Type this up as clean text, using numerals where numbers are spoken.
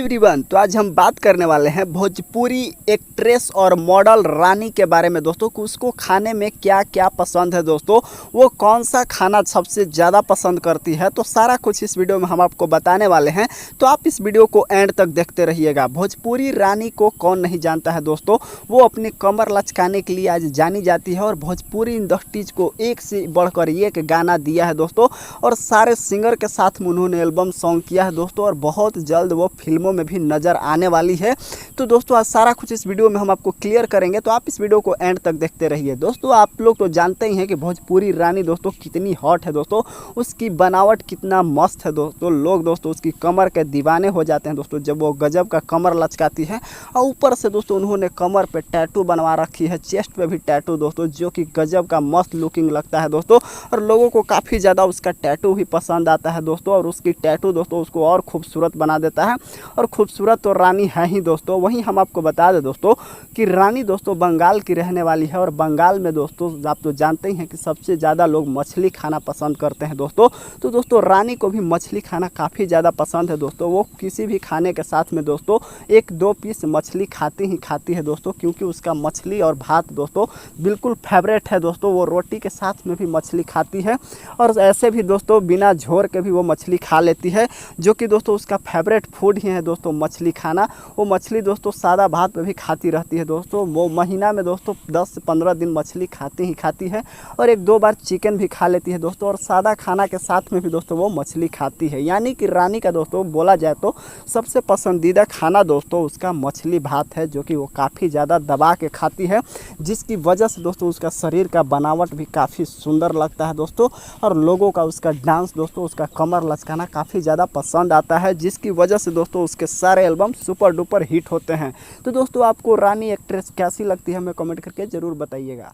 Everyone, तो आज हम बात करने वाले हैं भोजपुरी एक्ट्रेस और मॉडल रानी के बारे में दोस्तों कि उसको खाने में क्या क्या पसंद है दोस्तों, वो कौन सा खाना सबसे ज़्यादा पसंद करती है। तो सारा कुछ इस वीडियो में हम आपको बताने वाले हैं, तो आप इस वीडियो को एंड तक देखते रहिएगा। भोजपुरी रानी को कौन नहीं जानता है दोस्तों, वो अपनी कमर लचकाने के लिए आज जानी जाती है और भोजपुरी इंडस्ट्रीज को एक से बढ़कर एक गाना दिया है दोस्तों, और सारे सिंगर के साथ में उन्होंने एल्बम सॉन्ग किया है दोस्तों, और बहुत जल्द वो फिल्मों में भी नज़र आने वाली है। तो दोस्तों आज सारा कुछ इस वीडियो में हम आपको क्लियर करेंगे, तो आप इस वीडियो को एंड तक देखते रहिए। दोस्तों आप लोग तो जानते ही हैं कि भोजपुरी रानी दोस्तों कितनी हॉट है दोस्तों, उसकी बनावट कितना मस्त है दोस्तों। लोग दोस्तों उसकी कमर के दीवाने हो जाते हैं दोस्तों जब वो गजब का कमर लचकाती है। और ऊपर से दोस्तों उन्होंने कमर पे टैटू बनवा रखी है, चेस्ट पे भी टैटू दोस्तों, जो कि गजब का मस्त लुकिंग लगता है दोस्तों, और लोगों को काफ़ी ज़्यादा उसका टैटू भी पसंद आता है दोस्तों। और उसकी टैटू दोस्तों उसको और खूबसूरत बना देता है, और खूबसूरत तो रानी है ही दोस्तों। वहीं हम आपको बता दें दोस्तों कि रानी दोस्तों बंगाल की रहने वाली है, और बंगाल में दोस्तों आप तो जानते ही हैं कि सबसे ज़्यादा लोग मछली खाना पसंद करते हैं दोस्तों। तो दोस्तों रानी को भी मछली खाना काफ़ी ज़्यादा पसंद है दोस्तों। वो किसी भी खाने के साथ में दोस्तों 1-2 पीस मछली खाती है दोस्तों, क्योंकि उसका मछली और भात दोस्तों बिल्कुल फेवरेट है दोस्तों। वो रोटी के साथ में भी मछली खाती है, और ऐसे भी दोस्तों बिना झोर के भी वो मछली खा लेती है, जो कि दोस्तों उसका फेवरेट फूड ही है दोस्तों मछली खाना। वो मछली दोस्तों सादा भात पे भी खाती रहती है दोस्तों। वो महीना में दोस्तों 10 से 15 दिन मछली खाती है, और 1-2 बार चिकन भी खा लेती है दोस्तों, और सादा खाना के साथ में भी दोस्तों वो मछली खाती है। यानी कि रानी का दोस्तों बोला जाए तो सबसे पसंदीदा खाना दोस्तों उसका मछली भात है, जो कि वो काफ़ी ज़्यादा दबा के खाती है, जिसकी वजह से दोस्तों उसका शरीर का बनावट भी काफ़ी सुंदर लगता है दोस्तों। और लोगों का उसका डांस दोस्तों, उसका कमर लचकाना काफ़ी ज़्यादा पसंद आता है, जिसकी वजह से दोस्तों उसके सारे एल्बम सुपर डुपर हिट होते हैं। तो दोस्तों आपको रानी एक्ट्रेस कैसी लगती है हमें कमेंट करके ज़रूर बताइएगा।